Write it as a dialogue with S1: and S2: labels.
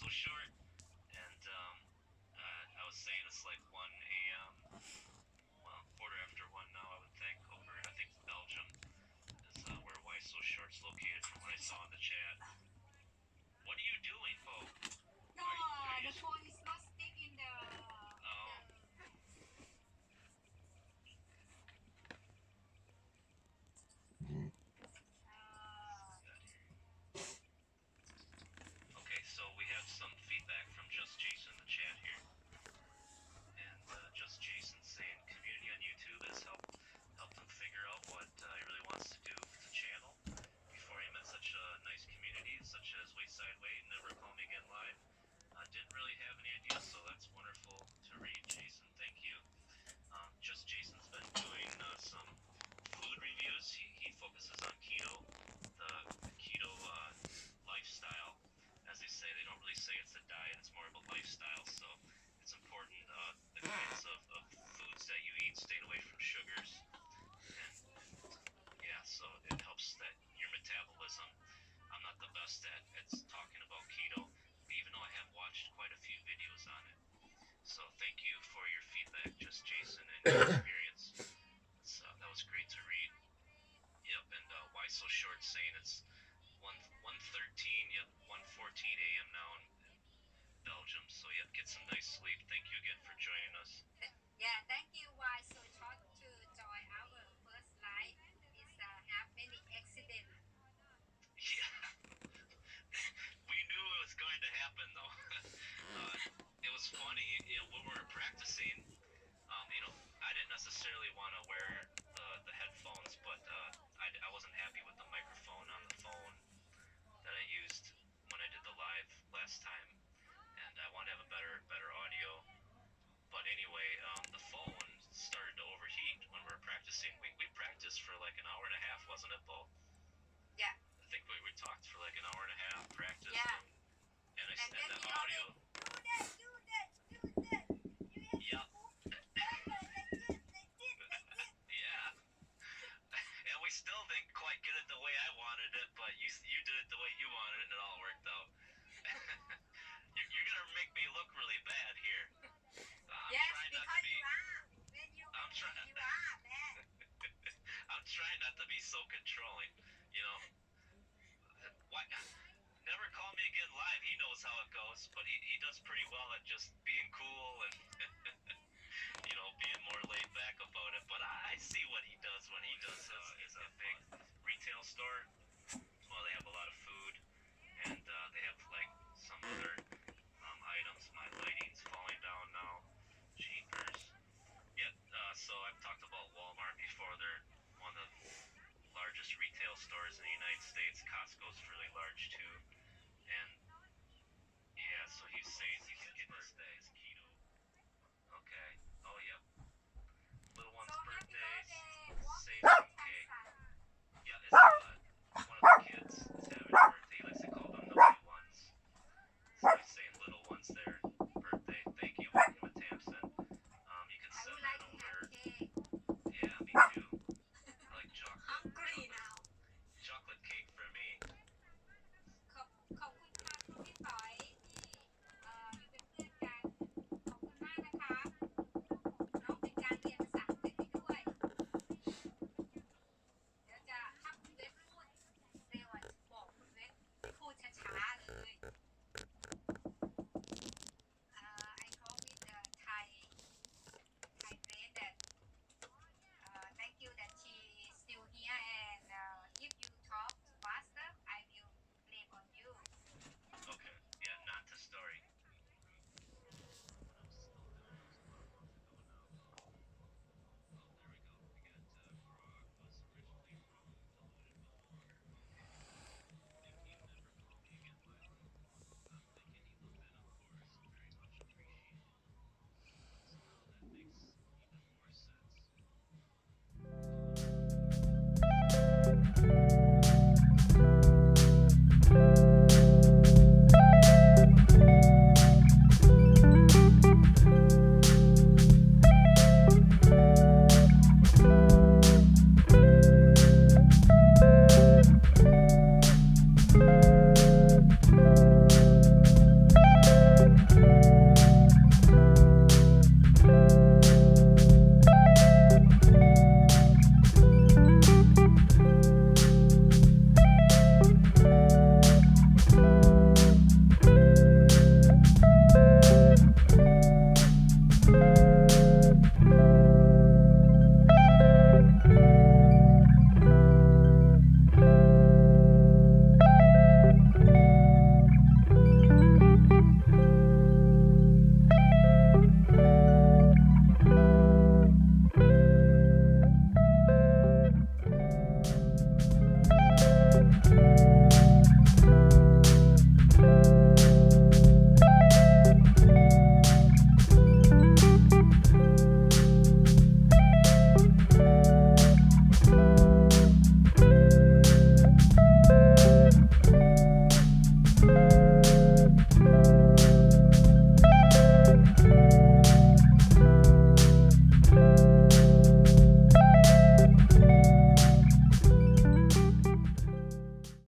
S1: So short, and I was saying it's like 1 a.m. Well, quarter after one now, I would think. Over, I think Belgium is where Why So Short's located, from what I saw in the chat. What are you doing, Bo?
S2: No, the phone is not stick in the.
S1: Oh, okay. So we have some feedback from Just Jason in the chat here, and Just Jason saying community on YouTube has helped him figure out what he really wants to do with the channel. Before he met such a nice community, such as Wayside Way, Never Call Me Again Live. Didn't really have any ideas, so that's wonderful to read, Jason. Thank you. Just Jason's been doing some food reviews. He focuses on keto, the keto lifestyle. As they say, they don't really say it's a diet, it's more of a lifestyle. So it's important the kinds of foods that you eat, staying away from sugars. And yeah, so it helps that your metabolism. I'm not the best at talking about keto, even though I have watched quite a few videos on it. So thank you for your feedback, Just Jason, and your experience. That was great to read. Yep, and Why So Short saying it's 1:13, yep, 1:14 a.m. now in Belgium. So yep, get some nice sleep. Thank you again for joining us.
S2: Yeah, thank you. Why so short to join our first live? Is have many accident.
S1: Yeah, we knew it was going to happen though. It was funny, when we were practicing. I didn't necessarily want to wear the headphones, but I wasn't happy with the microphone on the phone that I used when I did the live last time, and I wanted to have a better audio. But anyway, the phone started to overheat when we were practicing. We practiced for like an hour and a half, wasn't it, Bo?
S2: Yeah.
S1: I think we talked for like an hour and a half, practiced,
S2: Yeah.
S1: and
S2: And then
S1: the
S2: he
S1: audio.
S2: always do that, do that, do that. You have
S1: Yep.
S2: to move like this, like this, like this.
S1: Yeah. And we still didn't quite get it the way I wanted it, but you did it the way you wanted it, and it all worked out. You're gonna make me look really bad here. I'm
S2: Yes,
S1: trying not to
S2: because
S1: be.
S2: you are. When you
S1: I'm trying.
S2: you are bad.
S1: I'm trying not to be so controlling. You know. Why? Never Call Me Again Live. He knows how it goes, but he does pretty well at just being cool and being more laid back about it. But I see what he does when he does his big retail store. Well, they have a lot of food, and they have like some other items. My lighting's falling down now. Jeepers. Yeah. So I've talked about Walmart before. They're one of the largest retail stores in the United States. Costco's really large too, and yeah. So he's saying he's getting his